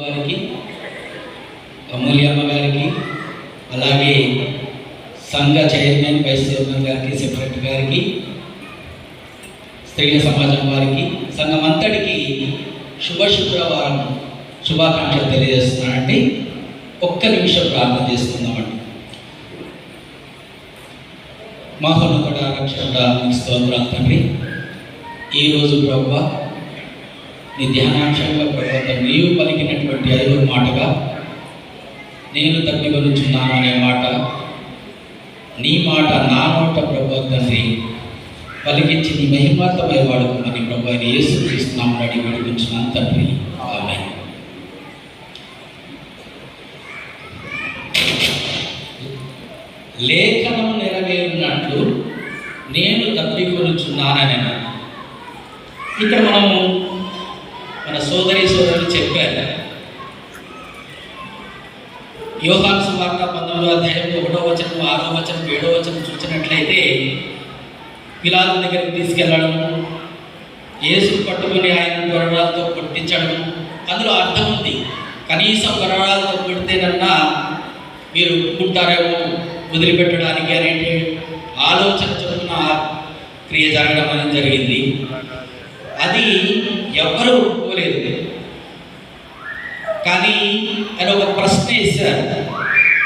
గారికి, అమూల్యమ్మ గారికి, అలాగే సంఘ చైర్మన్, వైస్ చైర్మన్ గారికి, సెక్రటరీ గారికి, స్త్రీల సమాజం వారికి, సంఘం అంతటికి శుక్రవారం శుభాకాంక్షలు తెలియజేస్తున్నానండి. ఒక్క నిమిషం ప్రార్థన చేసుకుందామండి. మహోన్నతుడ రక్షకుడ స్తోత్రాలు తండ్రి, ఈరోజు ప్రభువా నీ ధ్యానాంశంలో ప్రభుత్వం నీవు పలికినటువంటి 5వ మాటగా నేను తప్పికొనుచున్నాను అనే మాట, నీ మాట నా నోట ప్రభుత్వాన్ని పలికించి నీ మహిమార్థమై వాడుకోమని ప్రభు యేసుక్రీస్తునామమున అడిగి వేడుకొంచున్నాను తండ్రి, ఆమేన్. లేఖనం నెరవేరినట్లు నేను తప్పికొనుచున్నానని ఇక్కడ మనము మన సోదరులు చెప్పారు. యోహాను సువార్త 19వ అధ్యాయం 1వ వచనం, 6వ వచనం, 7వ వచనం చూసినట్లయితే పిలాతు దగ్గరికి తీసుకెళ్ళడం, యేసు పట్టుకొని ఆయన గొర్రెలతో కొట్టించడం, అందులో అర్థం ఉంది. కనీసం గొర్రెలతో కొడితేనన్నా మీరు ఒప్పుకుంటారేమో వదిలిపెట్టడానికి అనే ఆలోచన చొప్పున క్రియ జరగడం అనేది జరిగింది. అది ఎవరు ఒప్పుకోలేదు. కానీ ఆయన ఒక ప్రశ్న ఇస్తారు,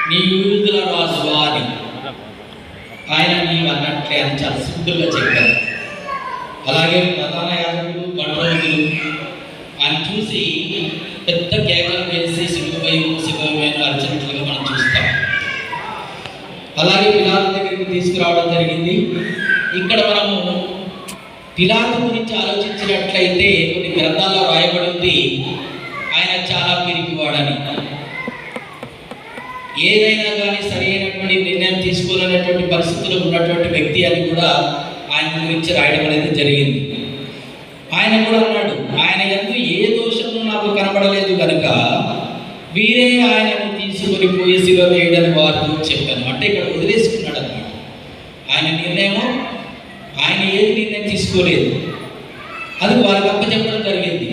నీ యూదుల రాజువా అని. ఆయన నీవు అన్నట్లే అని చాలా సింపుల్గా చెప్పారు. అలాగే ప్రధాన యాజకులు, గణరోజులు ఆయన చూసి పెద్ద కేకలు వేసి సిలువైన అర్చినట్లుగా మనం చూస్తాం. అలాగే పిలాతు దగ్గరికి తీసుకురావడం జరిగింది. ఇక్కడ మనము పిలాతు గురించి ఆలోచించినట్లయితే కొన్ని గ్రంథాల్లో రాయబడింది, ఆయన చాలా పిరికివాడని, ఏదైనా కానీ సరైనటువంటి నిర్ణయం తీసుకోలేనటువంటి పరిస్థితుల్లో ఉన్నటువంటి వ్యక్తి అని కూడా ఆయన గురించి రాయడం అనేది జరిగింది. ఆయన కూడా అన్నాడు, ఆయన యందు ఏ దోషము నాకు కనబడలేదు కనుక వీరే ఆయనను తీసుకొని పోయి శిలువ వేయడని వారితో చెప్పాను. అంటే ఇక్కడ వదిలేసుకున్నాడు అన్నమాట. ఆయన నిర్ణయము, ఆయన ఏది నిర్ణయం తీసుకోలేదు, అది వారికి అప్పచెప్పడం జరిగింది.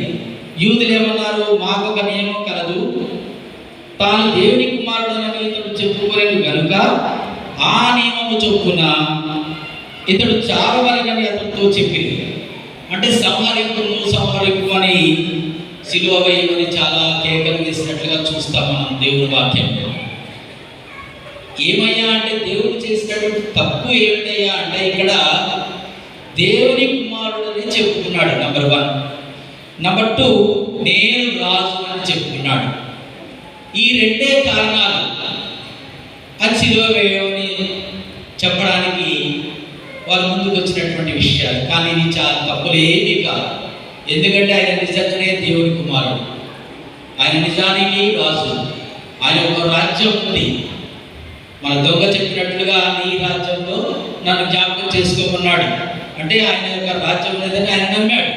యూదులు ఏమన్నారు, మాకు ఒక నియమం కలదు, తాను దేవుని కుమారుడని ఇతడు చెప్పుకోలేదు కనుక ఆ నియమము చొప్పున ఇతడు చావవలెనని అతనితో చెప్పింది. అంటే సంహరింపు అని సిలువ వేయమని చాలా కేకలు వేసినట్లుగా చూస్తాం మనం దేవుని వాక్యంలో. ఏమయ్యా అంటే దేవుడు చేసినటువంటి తప్పు ఏమిటయ్యా అంటే ఇక్కడ దేవుని కుమారుడని చెప్పుకున్నాడు, నెంబర్ 1. నెంబర్ 2, నేను రాజు అని చెప్పుకున్నాడు. ఈ 2 కారణాలు అది సిలువ వేయమని చెప్పడానికి వారు ముందుకు వచ్చినటువంటి విషయాలు. కానీ ఇది చాలా తప్పులేమీ కాదు. ఎందుకంటే ఆయన నిజంగానే దేవుని కుమారుడు, ఆయన నిజానికి రాజు, ఆయన ఒక రాజ్యం ఉంది. మన దొంగ చెప్పినట్లుగా నీ రాజ్యంలో నన్ను జ్ఞాపకం చేసుకోమన్నాడు. అంటే ఆయన యొక్క రాజ్యం లేదని ఆయన నమ్మాడు,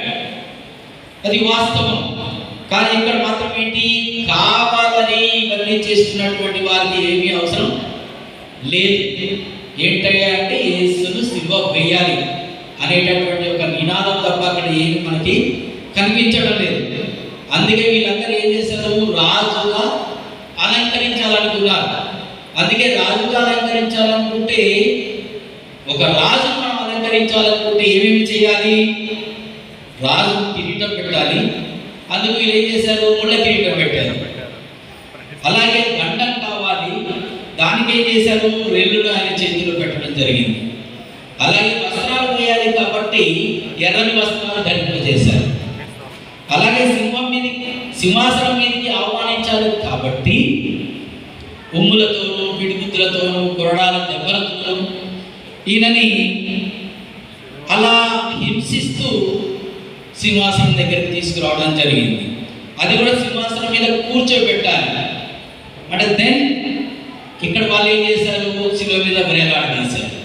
అది వాస్తవం. కానీ ఇక్కడ మాత్రం ఏంటి, కావాలని ఇవన్నీ చేస్తున్నటువంటి వారికి ఏమీ అవసరం లేదు. ఏంటయ్యా అంటే యేసును సిలువ వేయాలి అనేటటువంటి ఒక నినాదం తప్ప అక్కడ ఏమి మనకి కనిపించడం లేదు. అందుకే వీళ్ళందరూ ఏం చేశారు, రాజుగా అలంకరించాలనుకున్నారు. అందుకే రాజుగా అలంకరించాలనుకుంటే, ఒక రాజు మనం అలంకరించాలనుకుంటే ఏమేమి చేయాలి, రాజు కిరీటం పెట్టాలి. అందుకు వీళ్ళు ఏం చేశారు, ముళ్ళ కిరీటం పెట్టారు. అలాగే దండం కావాలి, దానికి ఏం చేశారు, రెల్లును ఆయన చేతిలో పెట్టడం జరిగింది. అలాగే వస్త్రాలు వేయాలి కాబట్టి ఎర్రని వస్త్రాలు ధరింపజేశారు. అలాగే సింహాసనం మీదకి ఆహ్వానించాలి కాబట్టి ఉమ్ములతోనూ, పిడిగుద్దులతోనూ, కొరడాల దెబ్బలతోనూ ఈయనని అలా హింసిస్తూ సింహాసనం దగ్గరికి తీసుకురావడం జరిగింది. అది కూడా సింహాసనం మీద కూర్చోబెట్టాలి. అంటే దెన్ ఇక్కడ వాళ్ళు ఏం చేశారు, శిలువ మీద వేలాడదీశారు.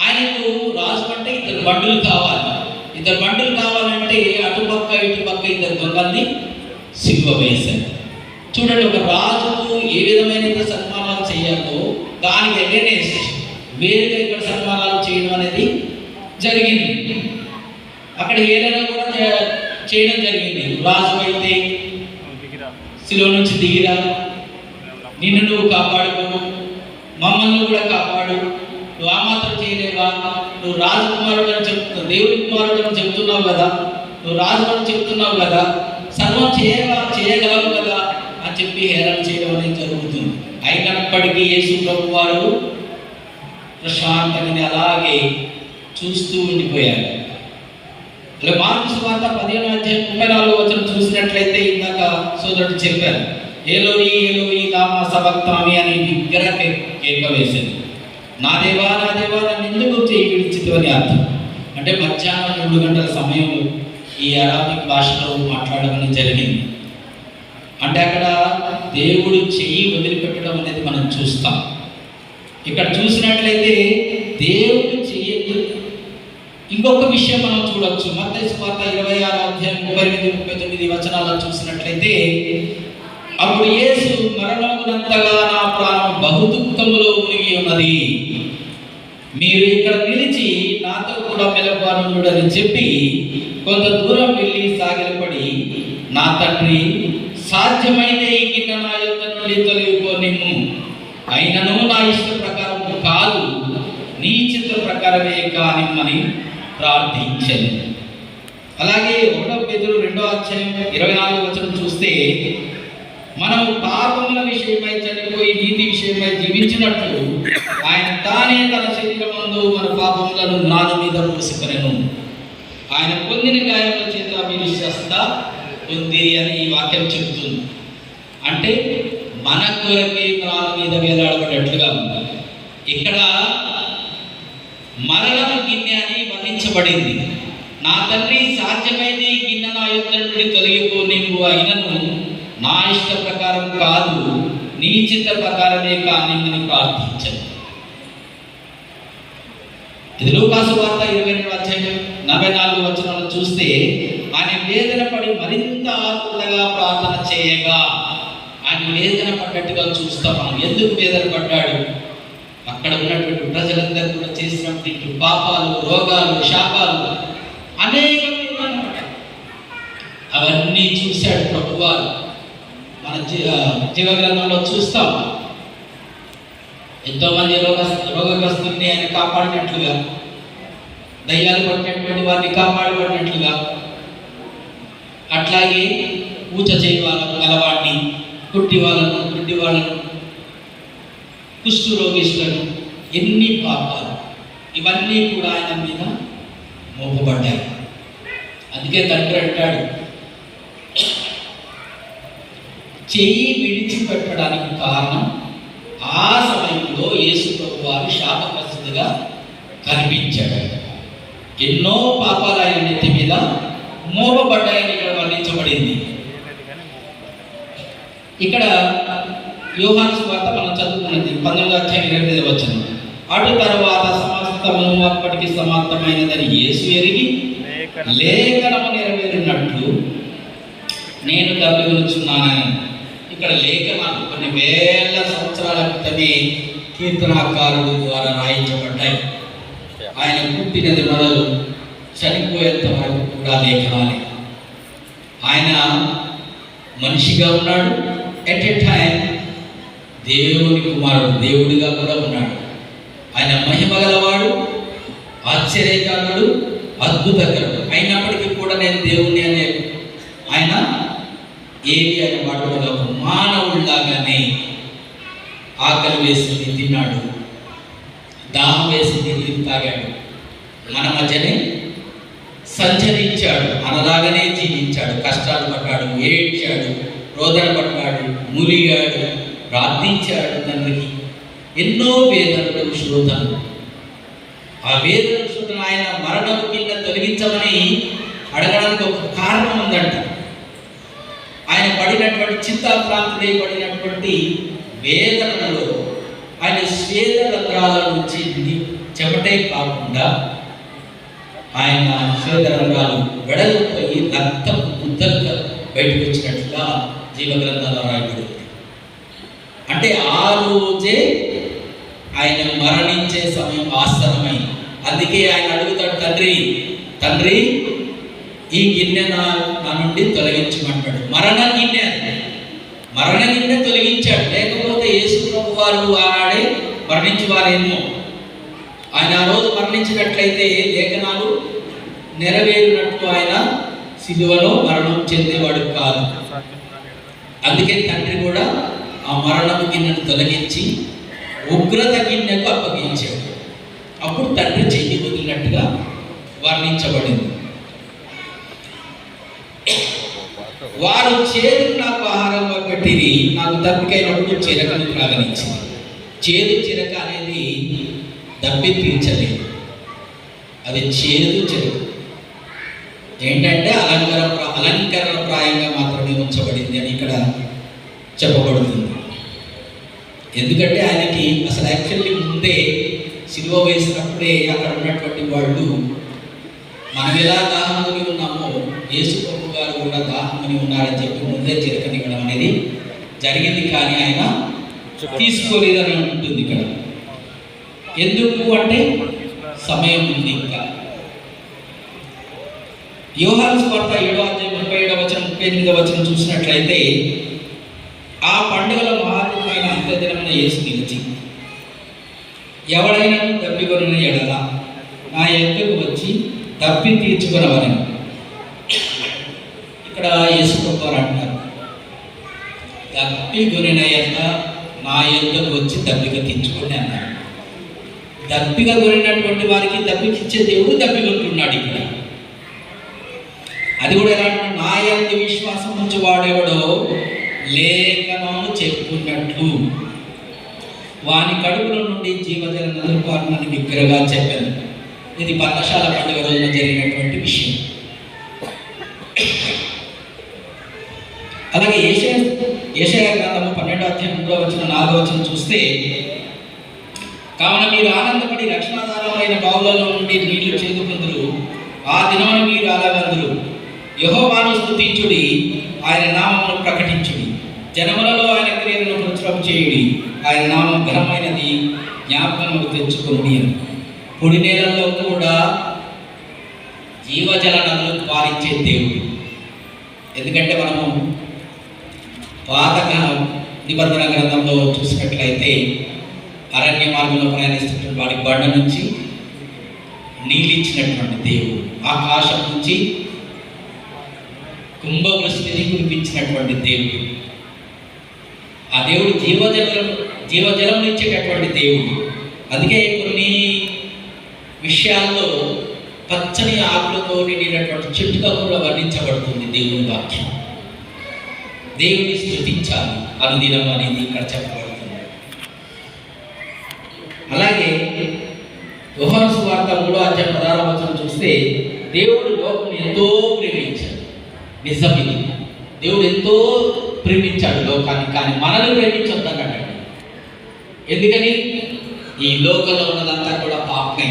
ఆయనకు రాజు అంటే 2 బండులు కావాలి. 2 బండులు కావాలంటే అటుపక్క ఇటుపక్క 2 దొంగల్ని శిలువ వేశారు. చూడండి, ఒక రాజుకు ఏ విధమైన సన్మానాలు చేయాలో దానికి అగైనెస్ట్ వేరుగా ఇక్కడ సన్మానాలు చేయడం అనేది జరిగింది. అక్కడ ఏదైనా కూడా చేయడం జరిగింది. రాజు అయితే శిలువ నుంచి దిగిరా, నిన్ను నువ్వు కాపాడుకో, మమ్మల్ని కూడా కాపాడు, నువ్వు ఆ మాత్రం చేయలేవా, నువ్వు రాజకుమారుడు అని చెప్తున్నావు, దేవుడి కుమారుడు అని చెప్తున్నావు కదా, నువ్వు రాజు అని చెప్తున్నావు కదా, సర్వం చేయగలవు కదా అని చెప్పి హేళన చేయడం అనేది జరుగుతుంది. అయినప్పటికీ యేసు ప్రభు వారు ప్రశాంతంగా అలాగే చూస్తూ ఉండిపోయారు. ఇలా మార్కు సువార్త 15:34 చూసినట్లయితే ఇందాక సోదరుడు చెప్పారు, ఏలోయి ఏలోయి లామా సబక్తాని అని బిగ్గర కేక వేసింది. నా దేవా నన్ను ఎందుకు చేయి విడిచితివి అని అర్థం. అంటే మధ్యాహ్నం 3 గంటల సమయంలో ఈ అరాబిక్ భాషలో మాట్లాడమని జరిగింది. అంటే అక్కడ దేవుడు చెయ్యి వదిలిపెట్టడం అనేది మనం చూస్తాం. ఇక్కడ చూసినట్లయితే దేవుడు చెయ్యదు. ఇంకొక విషయం మనం చూడవచ్చు. మత్తయి సువార్త 26:38-39 చూసినట్లయితే, అప్పుడు యేసు మరణమునంతగా నా ప్రాణం బహు దుఃఖములో మునిగి ఉన్నది, మీరు ఇక్కడ నిలిచి నాతో కూడా మెలకువనుండుడని చెప్పి కొంత దూరం వెళ్ళి సాగిలపడి, నా తండ్రి, సాధ్యమైతే ఈ గిన్నె నా యొద్ద నుండి తొలగిపోనిమ్ము, అయినను నా ఇష్ట ప్రకారం కాదు, నీ చిత్త ప్రకారమే కానిమ్మని ప్రార్థించను. అలాగే 1 పేతురు 2:24 చూస్తే, మనం పాపముల విషయమై చనిపోయి నీతి విషయమై జీవించినట్లు ఆయన తానే తన శరీరమందు మన పాపములను మ్రాను మీద మోసుకొనెను, ఆయన పొందిన గాయముల చేత మీరు స్వస్థ పొంది అని ఈ వాక్యం చెబుతుంది. అంటే మన కొరకే మ్రాను మీద వేలాడబడినట్లుగా ఉంది. ఇక్కడ మరణం గిన్నె అని వర్ణించబడింది. నా తండ్రి, సాధ్యమైతే ఈ గిన్నె నా యొద్ద నుండి తొలగిపోనివ్వు, అయినను నా ఇష్ట ప్రకారం కాదు, నీ చిత్త ప్రకారమే కానిమ్మని ప్రార్థించను. ఇది లూకా సువార్త 22:44 చూస్తే, ఆయన వేదన పడి మరింత ఆతురతగా ప్రార్థన చేయగా, ఆయన వేదన పడ్డట్టుగా చూస్తాం మనం. ఎందుకు వేదన పడ్డాడు? అక్కడ ఉన్నటువంటి ప్రజలందరూ కూడా చేసినటువంటి పాపాలు, రోగాలు, శాపాలు అనేకమైనమాట, అవన్నీ చూశాడు ప్రభువారు. మన జీవ గ్రంథంలో చూస్తాం, ఎంతోమంది రోగగ్రస్తుల్ని ఆయన కాపాడినట్లుగా, దయ్యాలు పట్టినటువంటి వారిని కాపాడబడినట్లుగా, అట్లాగే పూజ చేయవాళ్ళను, గలవాడిని, గుడ్డి వాళ్ళను, కుష్టు రోగిస్తులను, ఎన్ని పాపాలు, ఇవన్నీ కూడా ఆయన మీద మోపబడ్డాయి. అందుకే తండ్రి అంటాడు, చెయ్యి విడిచిపెట్టడానికి కారణం ఆ సమయంలో యేసు ప్రభు వారు శాపగ్రస్తుడిగా కనిపించాడు. ఎన్నో పాపాలు ఆయన నెత్తి మీద మోపబడ్డాయని ఇక్కడ వర్ణించబడింది. ఇక్కడ యోహాను సువార్త మనం చదువుకున్నది 19:28 అటు తర్వాత సమస్తమును అప్పటికి సమాప్తమైనదని యేసు ఎరిగి లేఖనము నెరవేరినట్లు నేను దప్పికొనుచున్నానని. ఇక్కడ లేఖనాలు కొన్ని వేల సంవత్సరాల క్రితమే కీర్తనాకారుడు ద్వారా రాయించబడ్డాయి. ఆయన పుట్టినది మొదలు చనిపోయేంత వరకు కూడా లేఖనాలే. ఆయన మనిషిగా ఉన్నాడు, ఎట్ ఎ టైం దేవుని కుమారుడు, దేవుడిగా కూడా ఉన్నాడు. ఆయన మహిమ గలవాడు, ఆశ్చర్యకారుడు, అద్భుతకరుడు. అయినప్పటికీ కూడా నేను దేవుణ్ణి అనే ఆయన ఏవి ఆయన వాడుకోవాలి, ఒక మానవుడిలాగానే ఆకలి వేసింది తిన్నాడు, దాహం వేసింది నీరు తాగాడు, మన మధ్యనే సంచరించాడు, మనలాగానే జీవించాడు, కష్టాలు పడ్డాడు, ఏడ్చాడు, రోదన పడ్డాడు, ములిగాడు, ప్రార్థించాడు తండ్రికి. ఎన్నో వేదనలు, శోధనలు. ఆ వేదన శోధన ఆయన మరణం కింద తొలగించమని అడగడానికి ఒక కారణం ఉందంట. ఆయన పడినటువంటి చింతాక్రాంతుడై పడినటువంటి వేదనలో ఆయన స్వేద రంధ్రాల నుంచి చెమటే కాకుండా ఆయన స్వేద రంధ్రాలు వెడలిపోయి రక్తం ముద్దలుగా బయటకు వచ్చినట్లుగా జీవగ్రంథాలు రాయబడింది. అంటే ఆ రోజే ఆయన మరణించే సమయం ఆసన్నమైంది. అందుకే ఆయన అడుగుతాడు, తండ్రి ఈ గిన్నె నా నుండి తొలగించమంటాడు. మరణ గిన్నె, మరణ నింద తొలగించాడు. లేకపోతే యేసు ప్రభు వారు ఆనాడే మరణించువారేమో. ఆయన ఆ రోజు మరణించినట్లయితే లేఖనాలు నెరవేరినట్టు ఆయన సిలువలో మరణం చెందేవాడు కాదు. అందుకే తండ్రి కూడా ఆ మరణము గిన్నెను తొలగించి ఉగ్రత గిన్నెకు అప్పగించాడు. అప్పుడు తండ్రి చెయ్యి వదిలినట్టుగా వర్ణించబడింది. వారు చేదు నాకు ఆహారంగా పెట్టిరి, నాకు దప్పికైనప్పుడు చిరకను త్రాగనిచ్చింది. చేదు చిరక అనేది దప్పి తీర్చలేదు, అది చేదు చిరక. ఏంటంటే అలంకరణ ప్రాయంగా మాత్రమే ఉంచబడింది అని ఇక్కడ చెప్పబడుతుంది. ఎందుకంటే ఆయనకి అసలు యాక్చువల్లీ ముందే సిలువ వేసినప్పుడే అక్కడ ఉన్నటువంటి వాళ్ళు మనం ఎలా దాహముని ఉన్నామో యేసు ప్రభు గారు కూడా దాహముని ఉన్నారని చెప్పి ముందే చిరకనివ్వడం అనేది జరిగింది. కానీ ఆయన తీసుకోలేదని ఉంటుంది ఇక్కడ. ఎందుకు అంటే సమయం ఉంది. ఇంకా యోహాను సువార్త 7:37-38 చూసినట్లయితే ఆ పండుగల మహాత్మైన అంత్యదినమున యేసు నిలిచి ఎవడైనా దప్పికొనిన ఎడల నా యొద్దకు వచ్చి దప్పి తీర్చుకునవలెను. ఇక్కడ యేసు ప్రభువారు అంటారు, దప్పికొనిన ఎడల నా యొద్దకు వచ్చి దప్పిక తీర్చుకొని అన్నారు. దప్పిక కొనినటువంటి వారికి దప్పికిచ్చే దేవుడు దప్పికొంటున్నాడు. ఇక్కడ అది కూడా ఎలా అంటే నా యందు విశ్వాసం నుంచి వాడేవాడో లేఖనము చెప్పుకున్నట్లు వాని కడుపుల నుండి జీవజల నదులు పారునని బిగ్గరగా చెప్పాను. ఇది పర్ణశాల పండుగ రోజున జరిగినటువంటి విషయం. అలాగే యెషయా గ్రంథము 12:3-4 చూస్తే, కావున మీరు ఆనందపడి రక్షణాధారమైన బావులలో నుండి నీళ్లు చేదుకుందరు, ఆ దినమున మీరు అలాగందరు. యెహోవాను స్తుతించుడి, ఆయన నామమును ప్రకటించుడి, జనములలో ఆయన క్రియలను ప్రచురం చేయుడి, ఆయన నామం ఘనమైనది, జ్ఞాపకముకు తెచ్చుకోండి. పొడి నేలల్లో కూడా జీవజల నదులు పారించే దేవుడు. ఎందుకంటే మనము పాత నిబంధన గ్రంథంలో చూసినట్లయితే అరణ్య మార్గంలో ప్రయాణిస్తున్నటువంటి వాడి బండ నుంచి నీళ్ళు ఇచ్చినటువంటి దేవుడు, ఆకాశం నుంచి కుంభవృష్టిని కురిపించినటువంటి దేవుడు. ఆ దేవుడు జీవజలం ఇచ్చేటటువంటి దేవుడు. అందుకే కొన్ని విషయాల్లో పచ్చని ఆకులతో నిండినటువంటి చెట్టుగా కూడా వర్ణించబడుతుంది దేవుని వాక్యం. దేవుని స్తుతించాలి అనుదినం అనేది ఇక్కడ చెప్పబడుతుంది. అలాగే యోహాను సువార్త 3:16 చూస్తే, దేవుడు లోకం ఎంతో ప్రేమించాడు. నిజమే, దేవుడు ఎంతో ప్రేమించాడు లోకాన్ని, కానీ మనల్ని ప్రేమించొద్దన్నాడు. ఎందుకని? ఈ లోకంలో ఉన్నదంతా కూడా పాపమే,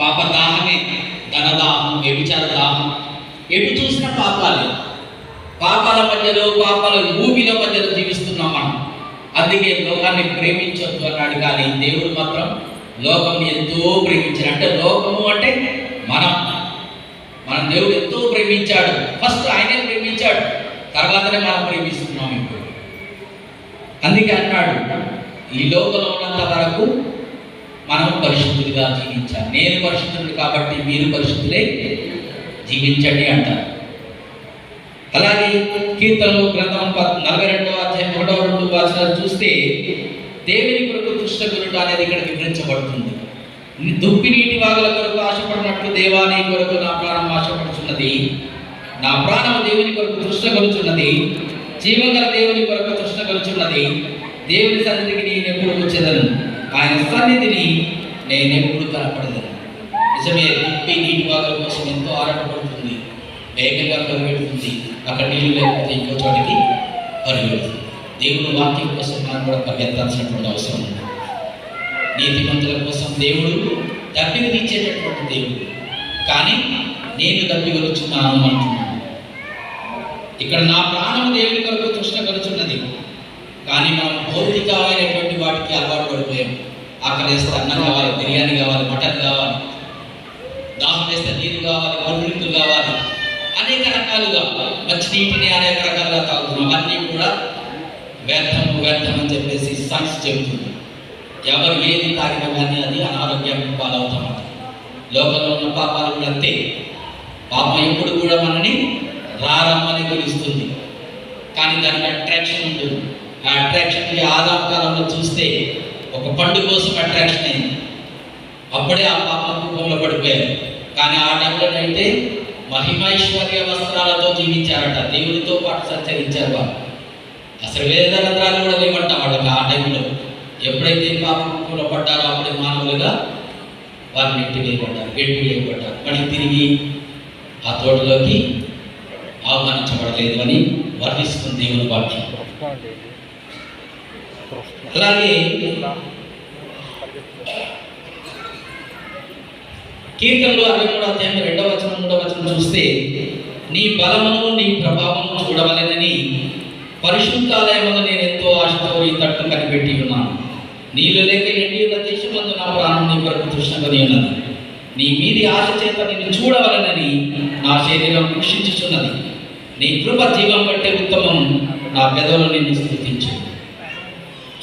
పాప దాహమే, ధనదాహం, వ్యభిచార దాహం, ఎటు చూసిన పాపాలే. పాపాల మధ్యలో, పాపాల ఊపిల మధ్యలో జీవిస్తున్నాం మనం. అందుకే లోకాన్ని ప్రేమించొద్దు అన్నాడు. కానీ దేవుడు మాత్రం లోకం ఎంతో ప్రేమించాడు. అంటే లోకము అంటే మన దేవుడు ఎంతో ప్రేమించాడు. ఫస్ట్ ఆయనే ప్రేమించాడు, తర్వాతనే మనం ప్రేమిస్తున్నాం ఇప్పుడు. అందుకే అన్నాడు, ఈ లోకంలో ఉన్నంత వరకు మనం పరిశుద్ధులుగా జీవించాలి. నేను పరిశుద్ధుడు కాబట్టి మీరు పరిశుద్ధులే జీవించండి అంటారు. అలాగే కీర్తనలు గ్రంథం 42:1-2 చూస్తే, దేవుని కొరకు దుష్టగురుడు అనేది ఇక్కడ వివరించబడుతుంది. దుప్పి నీటి వాగుల కొరకు ఆశపడినట్లు దేవా నీ కొరకు నా ప్రాణం ఆశపడుచున్నది. నా ప్రాణం దేవుని కొరకు తృష్ణగొలుచున్నది, జీవగల దేవుని కొరకు తృష్ణగొలుచున్నది. దేవుని సన్నిధికి నేను ఎప్పుడు వచ్చేదను, ఆయన సన్నిధిని నేను ఎప్పుడు కనపడదను. నిజమే, దుప్పి నీటి వాగుల కోసం ఎంతో ఆరాటపడుతుంది, వేగంగా పరిగెడుతుంది. అక్కడ నీళ్ళు లేకపోతే ఇంకో చోటికి పరిగెడుతుంది. దేవుని వాక్యం కోసం మనం కూడా పరిగెత్తాల్సినటువంటి అవసరం ఉంది. నీతిమంతుల కోసం దేవుడు దప్పిక తీర్చేటటువంటి దేవుడు, కానీ నేను దప్పికొలుచున్నాను అంటున్నాను. ఇక్కడ నా ప్రాణం దేవుని కొరకు తృష్ణగొలుచున్నది, కానీ మనం భౌతికమైనటువంటి వాటికి అలవాటు పడిపోయాం. అక్కడ వేస్తే అన్నం కావాలి, బిర్యానీ కావాలి, మటన్ కావాలి, దాహం వేస్తే నీరు కావాలి, కోల్డ్రింకులు కావాలి, అనేక రకాలుగా మంచి నీటిని అనేక రకాలుగా తాగుతున్నాం. అన్నీ కూడా వ్యర్థము వ్యర్థం అని చెప్పేసి సైన్స్ చెబుతుంది. ఎవరు ఏది తాగినా కానీ అది అనారోగ్యానికి పాలవుతామట. లోకంలో ఉన్న పాపాలు కూడా అంతే. పాపం ఎప్పుడు కూడా మనని రారమ్మని పిలుస్తుంది, కానీ దానికి అట్రాక్షన్ ఉంటుంది. ఆ అట్రాక్షన్కి ఆదాం కాలంలో చూస్తే ఒక పండు కోసం అట్రాక్షన్ అయింది, అప్పుడే ఆ పాపం రూపంలో పడిపోయారు. కానీ ఆ టైంలోనైతే మహిమైశ్వర్య వస్త్రాలతో జీవించారట, దేవుడితో పాటు సంచరించారు వాళ్ళు. అసలు వేద రంధ్రాలు కూడా లేవంట వాళ్ళకి ఆ టైంలో. ఎప్పుడైతే పాపం రూపంలో పడ్డారో అప్పుడే మానవులుగా వారిని ఎట్టి వేయబడ్డారు. మళ్ళీ తిరిగి ఆ తోటలోకి ఆహ్వానించబడలేదు అని వర్ణిస్తుంది దేవుని వాక్యం. అలాగే కీర్తనలు 63వ అధ్యాయం 2వ వచనం 3వ వచనం చూస్తే, నీ బలమును నీ ప్రభావమును చూడవలెనని పరిశుద్ధాలయమును నేను ఎంతో ఆశతో ఈ తట్టు కనిపెట్టి ఉన్నాను. నీళ్ళు లేక ఎండి ఉన్న దేశమందు నా ప్రాణం నీ కొరకు తృష్ణకొని ఉన్నది. నీ మీది ఆశ చేత నిన్ను చూడవలనని నా శరీరం కృషించుచున్నది. నీ కృప జీవం బట్టే ఉత్తమం, నా పెదవులు నిన్ను స్తుతించు.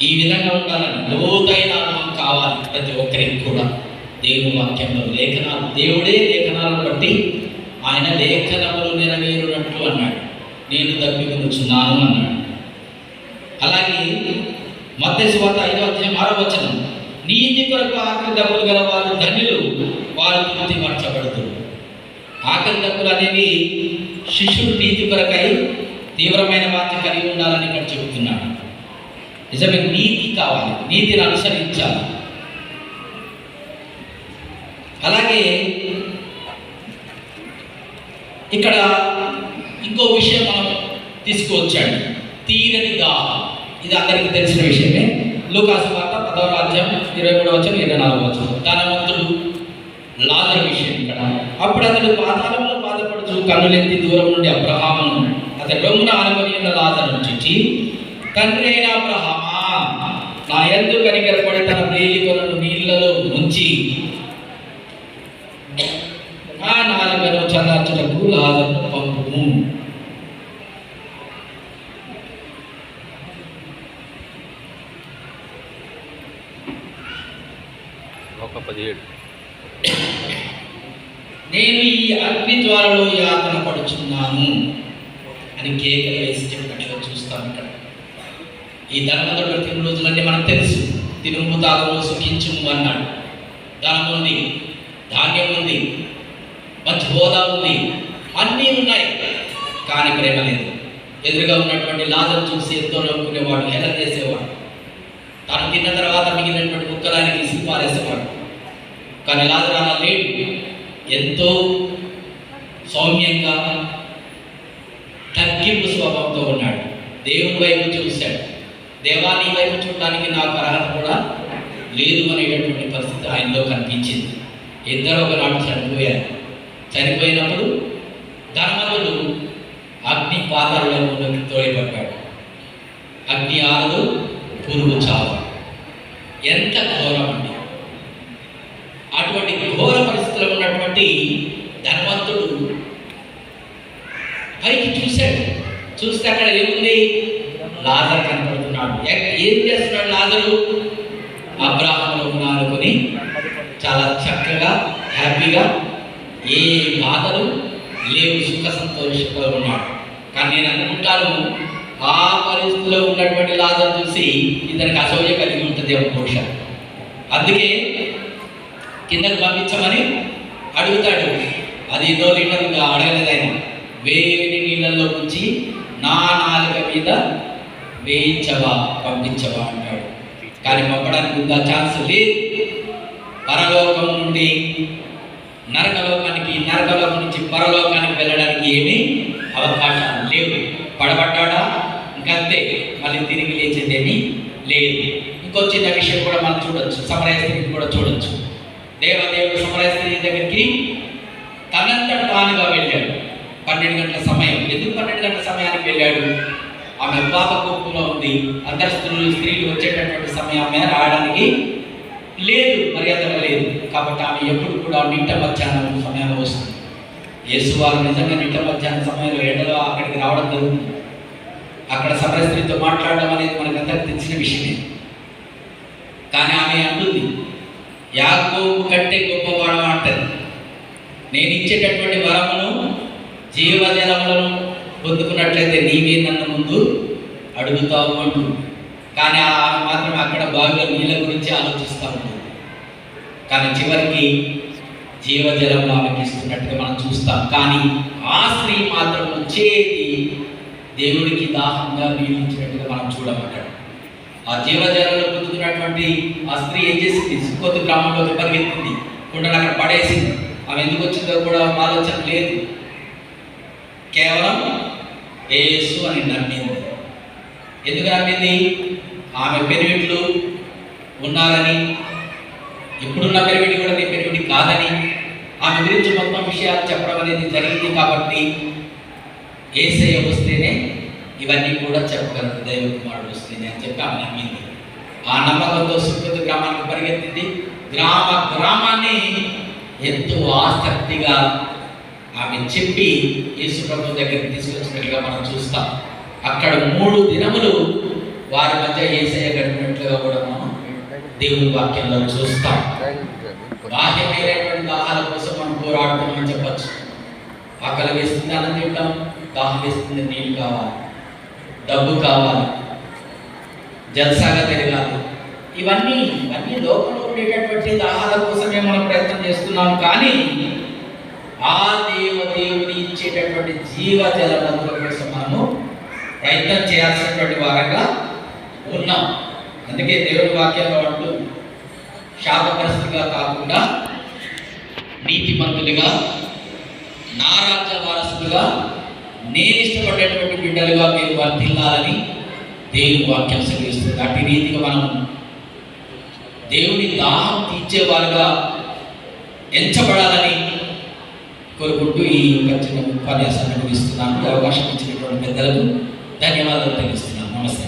ఈ విధంగా ఉండాలని లోతైన అనుభవం కావాలి ప్రతి ఒక్కరికి కూడా. దేవుని వాక్యంలో లేఖనాలు, దేవుడే లేఖనాలను బట్టి ఆయన లేఖనములు నెరవేరునట్టు అన్నాడు. నేను దప్పికొనుచున్నాను అన్నాడు. అలాగే మత్తయి సువార్త 5వ అధ్యాయం 6వ వచనం, నీతి కొరకు ఆకలి దప్పులు గల వారు ధన్యులు, వారు తృప్తిపరచబడుతారు. ఆకలి దప్పులు అనేవి శిష్యుడు నీతి కొరకై తీవ్రమైన వాంఛ కలిగి ఉండాలని ఇక్కడ చెబుతున్నాడు. నిజమే, నీతి కావాలి, నీతిని అనుసరించాలి. అలాగే ఇక్కడ ఇంకో విషయం మనం తీసుకువచ్చాడు, తీరని దాహం. ఇది అందరికీ తెలిసిన విషయమే. లూకాసు వార్త 10వ అధ్యాయం 23వ వచనం 24వ వచనం. ధనవంతుడు లాజరు విషయం ఇక్కడ. అప్పుడు అతడు పాతాళంలో బాధపడుతూ కన్నులెత్తి దూరం నుండి అబ్రహామును అతడు రొమ్మున ఆనుకొని ఉన్న లాజరును చూచి, తండ్రి అయిన అబ్రహామా, నా యందు కనికరపడి తన ప్రేలికలను నీళ్లలో ముంచి నా నాలుకను చల్లార్చుటకు లాజరును పంపుము. నేను ఈ అగ్ని జ్వాలలో యాతన పడుచున్నాను అని కేకలు వేసి చెప్పినట్లుగా చూస్తాం ఇక్కడ. ఈ ధనవంతుడు బ్రతికిన రోజులన్నీ మనకు తెలుసు. తినుము తాగుము సుఖించుము అన్నాడు. ధనం ఉంది, ధాన్యం ఉంది, మంచి హోదా ఉంది, అన్నీ ఉన్నాయి, కానీ ప్రేమ లేదు. ఎదురుగా ఉన్నటువంటి లాజరు చూసి ఎంతో నవ్వుకునేవాడు, హెల చేసేవాడు. తను తిన్న తర్వాత మిగిలినటువంటి ముక్కలానికి ఇసుకు పారేసేవాడు. కానీ లాజరు అలా లేడు, ఎంతో సౌమ్యంగా తగ్గింపు స్వభావంతో ఉన్నాడు. దేవుని వైపు చూశాడు. దేవా, నీ వైపు చూడడానికి నాకు అర్హత కూడా లేదు అనేటటువంటి పరిస్థితి ఆయనలో కనిపించింది. ఇద్దరు ఒకనాడు చనిపోయారు. చనిపోయినప్పుడు ధనవంతుడు అగ్ని పాతాళంలోకి తోయబడ్డాడు. అగ్ని ఆరదు, పురుగు చావు. ఎంత ఘోరం అండి! అటువంటి ఘోర పరిస్థితిలో ఉన్నటువంటి ధనవంతుడు పైకి చూశాడు. చూస్తే అక్కడ ఏముంది? లాజరు కనపడుతున్నాడు. ఏం చేస్తున్నాడు లాజరు? అబ్రాహామును ఆనుకొని చాలా చక్కగా హ్యాపీగా, ఏ బాధలు లేవు, సుఖ సంతోషంగా ఉన్నాడు. కానీ నేను అనుకుంటాను, ఆ పరిస్థితిలో ఉన్నటువంటి లాజరు చూసి ఇతనికి అసూయ కలిగి ఉంటుంది బహుశా. అందుకే కిందకు పంపించమని అడుగుతాడు. అది 2 లీటర్లుగా అడగలేదు ఆయన. వేడి నీళ్ళల్లో ఉంచి నా నాలుక మీద వేయించవా, పంపించవా అంటాడు. కానీ పంపడానికి ఉందా? ఛాన్స్ లేదు. పరలోకం నుండి నరకలోకానికి, నరకలోకం నుంచి పరలోకానికి వెళ్ళడానికి ఏమీ అవకాశాలు లేవు. పడబడ్డాడా ఇంకంతే, మళ్ళీ తిరిగి లేచేదేమీ లేదు. ఇంకో చిన్న విషయం కూడా మనం చూడొచ్చు, సమరయ స్త్రీని కూడా చూడొచ్చు. దేవదేవుడు సమరయ స్త్రీ దగ్గరికి తనంతట తానుగా వెళ్ళాడు. 12 గంటల సమయం. ఎందుకు 12 గంటల సమయానికి వెళ్ళాడు? ఆమె పాప కోపంలో ఉంది. అందరు స్త్రీలు వచ్చేటటువంటి సమయం ఆమె రావడానికి లేదు, మర్యాదగా లేదు. కాబట్టి ఆమె ఎప్పుడు కూడా నిట్ట మధ్యాహ్నం సమయంలో వస్తుంది. యేసు వారు నిజంగా నిట్ట మధ్యాహ్నం సమయంలో ఎండలో అక్కడికి రావడం జరుగుతుంది. అక్కడ సమరయ స్త్రీతో మాట్లాడడం అనేది మనకందరికి తెలిసిన విషయమే. కానీ ఆమె అంటుంది, యాకోబు కంటే గొప్పవాడు అంటది. నేను ఇచ్చేటటువంటి వరమును జీవజలములను పొందుకున్నట్లయితే నీవే నన్ను ముందు అడుగుతావు అంటుంది. కానీ ఆమె మాత్రం అక్కడ బావిలో నీళ్ళ గురించి ఆలోచిస్తూ ఉంటుంది. కానీ చివరికి జీవజలం ఆమెకి ఇస్తున్నట్టుగా మనం చూస్తాం. కానీ ఆ స్త్రీ మాత్రం వచ్చేది దేవుడికి దాహంగా నీళ్ళు ఇచ్చినట్టుగా మనం చూడమంటాడు. ఆ జీవజలంలో పొందుతున్నటువంటి ఆ స్త్రీ ఏం చేసింది? సుక్కోతు గ్రామంలోకి పరిగెత్తింది, కుండను అక్కడ పడేసింది. ఆమె ఎందుకు వచ్చిందో కూడా ఆలోచన లేదు. కేవలం యేసు అని నమ్మింది. ఎందుకు నమ్మింది? ఆమె పెరివిట్లు ఉన్నారని, ఇప్పుడున్న పెరివిడి కూడా నీ పెరివిడి కాదని, ఆమె గురించి మొత్తం విషయాలు చెప్పడం అనేది జరిగింది. కాబట్టి యేసయ్య వస్తేనే ఇవన్నీ కూడా చెప్పగలరు, దైవ కుమారుడు వస్తేనే అని చెప్పి ఆమె నమ్మింది. ఆ నమ్మకంతో సుక్కతు గ్రామానికి పరిగెత్తింది. గ్రామాన్ని ఎంతో ఆసక్తిగా ఆమె చెప్పి యేసు ప్రభు దగ్గరికి తీసుకొచ్చినట్లుగా మనం చూస్తాం. అక్కడ 3 దినములు వారి మధ్య యేసయ్య గడిపినట్లుగా కూడా మనం దేవుని వాక్యంలో చూస్తాం. బాహ్యమైనటువంటి దాహాల కోసం మనం పోరాడుతామని చెప్పచ్చు. ఆకలి వేస్తుంది అన్నం తింటాం, దాహం వేస్తుంది నీళ్ళు కావాలి, డబ్బు కావాలి, జల్సాగా తిరగాలి. ఇవన్నీ లోకంలో ఉండేటటువంటి దాహాల కోసమే మనం ప్రయత్నం చేస్తున్నాం. కానీ ఆ దేవుని ఇచ్చేటటువంటి జీవజలముల కోసం మనము ప్రయత్నం చేయాల్సినటువంటి వారంగా ఉన్నాం. అందుకే దేవుని వాక్యంలో అంటూ, శాపగ్రస్తులుగా కాకుండా నీతిమంతులుగా, నా రాజ్య వారసులుగా, నేను ఇష్టపడేటువంటి బిడ్డలుగా మీరు వర్తిల్లాలని దేవుని వాక్యం సెలవిస్తుంది. అట్టి రీతిగా మనం దేవుని దాహం తీర్చేవారుగా ఎంచబడాలని కోరుకుంటూ ఈ చిన్న ఉపన్యాసాన్ని ముగిస్తున్నాను. అవకాశం ఇచ్చినటువంటి పెద్దలకు ధన్యవాదాలు తెలుస్తున్నాను. నమస్తే.